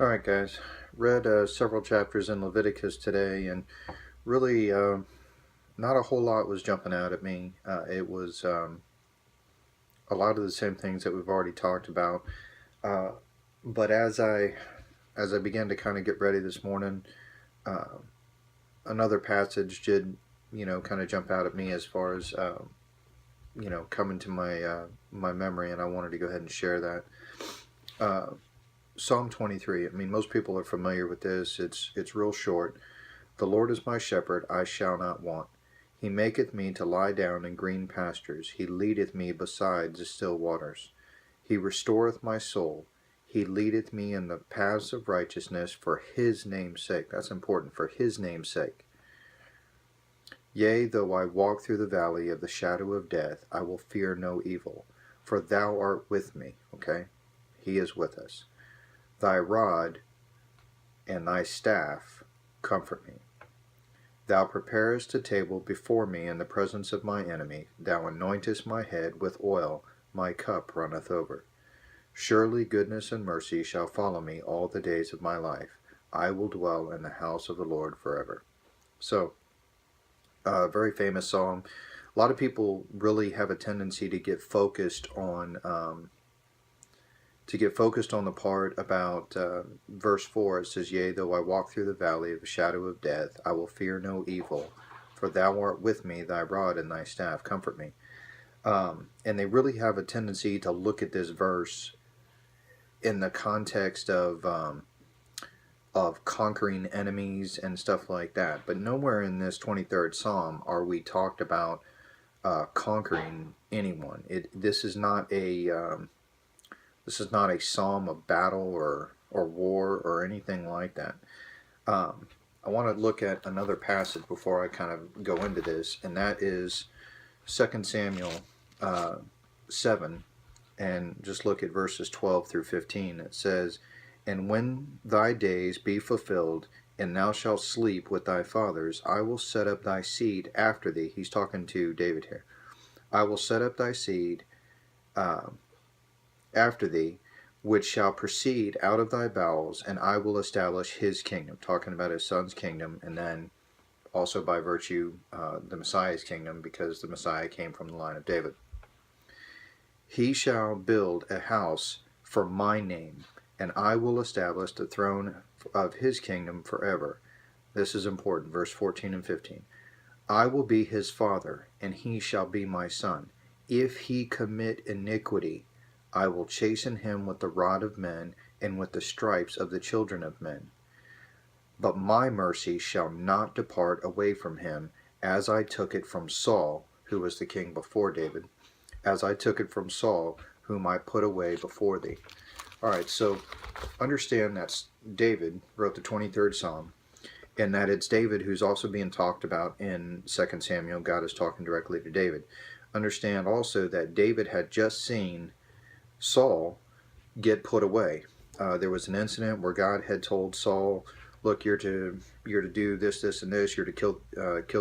All right, guys. Read several chapters in Leviticus today, and really not a whole lot was jumping out at me. It was a lot of the same things that we've already talked about. Uh, but as I began to kind of get ready this morning, uh, another passage did kind of jump out at me as far as coming to my memory, and I wanted to go ahead and share that. Uh, Psalm 23. I mean, most people are familiar with this. It's real short. The Lord is my shepherd, I shall not want. He maketh me to lie down in green pastures. He leadeth me beside the still waters. He restoreth my soul. He leadeth me in the paths of righteousness for his name's sake. That's important, for his name's sake. Yea, though I walk through the valley of the shadow of death, I will fear no evil, for thou art with me. Okay? He is with us. Thy rod and thy staff comfort me. Thou preparest a table before me in the presence of my enemy. Thou anointest my head with oil, my cup runneth over. Surely goodness and mercy shall follow me all the days of my life. I will dwell in the house of the Lord forever. So, very famous psalm. A lot of people really have a tendency to get focused on the part about verse 4. It says, Yea, though I walk through the valley of the shadow of death, I will fear no evil, for thou art with me, thy rod and thy staff comfort me. And they really have a tendency to look at this verse in the context of conquering enemies and stuff like that. But nowhere in this 23rd Psalm are we talked about conquering anyone. This is not a psalm of battle or war or anything like that. I want to look at another passage before I kind of go into this, and that is 2 Samuel 7, and just look at verses 12 through 15. It says, And when thy days be fulfilled, and thou shalt sleep with thy fathers, I will set up thy seed after thee. He's talking to David here. I will set up thy seed after thee, which shall proceed out of thy bowels, and I will establish his kingdom. Talking about his son's kingdom, and then also by virtue the Messiah's kingdom, because the Messiah came from the line of David. He shall build a house for my name, and I will establish the throne of his kingdom forever. This is important, verse 14 and 15. I will be his father, and he shall be my son. If he commit iniquity, I will chasten him with the rod of men, and with the stripes of the children of men. But my mercy shall not depart away from him, as I took it from Saul, who was the king before David, as I took it from Saul, whom I put away before thee. All right, so understand that David wrote the 23rd Psalm, and that it's David who's also being talked about in 2 Samuel. God is talking directly to David. Understand also that David had just seen Saul get put away. There was an incident where God had told Saul, look, you're to do this, this, and this. You're to kill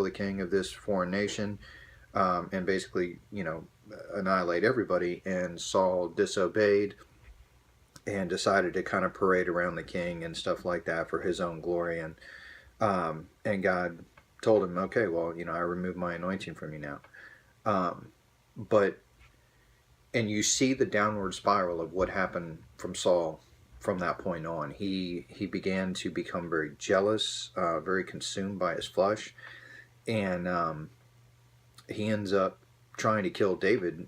the king of this foreign nation, and basically, annihilate everybody. And Saul disobeyed and decided to kind of parade around the king and stuff like that for his own glory. And God told him, okay, well, I remove my anointing from you now. And you see the downward spiral of what happened from Saul from that point on. He began to become very jealous, very consumed by his flesh, and he ends up trying to kill David,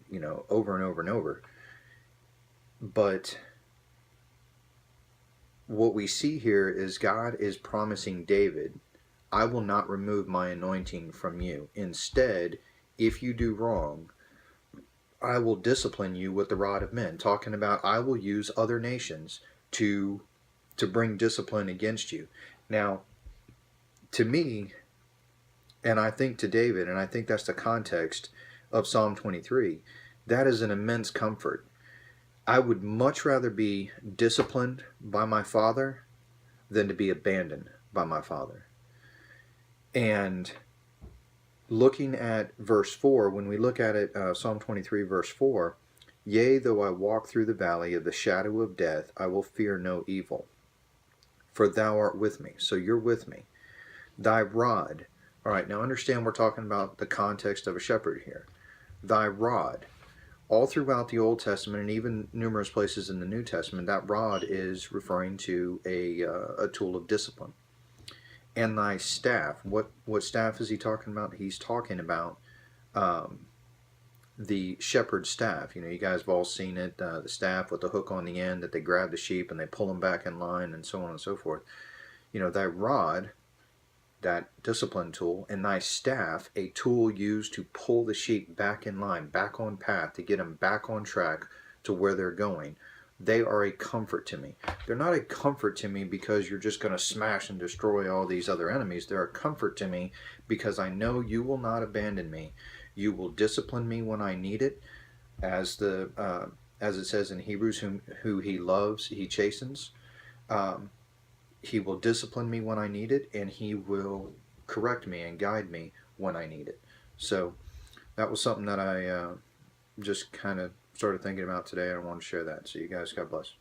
over and over and over. But what we see here is God is promising David, I will not remove my anointing from you. Instead, if you do wrong, I will discipline you with the rod of men. Talking about I will use other nations to bring discipline against you. Now, to me, and I think to David, and I think that's the context of Psalm 23, that is an immense comfort. I would much rather be disciplined by my father than to be abandoned by my father. And looking at verse 4, when we look at it, Psalm 23, verse 4, Yea, though I walk through the valley of the shadow of death, I will fear no evil. for thou art with me. So you're with me. Thy rod. All right, now understand we're talking about the context of a shepherd here. Thy rod. All throughout the Old Testament and even numerous places in the New Testament, that rod is referring to a tool of discipline. And thy staff. What staff is he talking about? He's talking about the shepherd's staff. You guys have all seen it, the staff with the hook on the end that they grab the sheep and they pull them back in line and so on and so forth. Thy rod, that discipline tool, and thy staff, a tool used to pull the sheep back in line, back on path, to get them back on track to where they're going. They are a comfort to me. They're not a comfort to me because you're just going to smash and destroy all these other enemies. They're a comfort to me because I know you will not abandon me. You will discipline me when I need it, as it says in Hebrews, who he loves, he chastens. He will discipline me when I need it, and he will correct me and guide me when I need it. So that was something that I just kind of started thinking about today, and I wanted to share that. So you guys, God bless.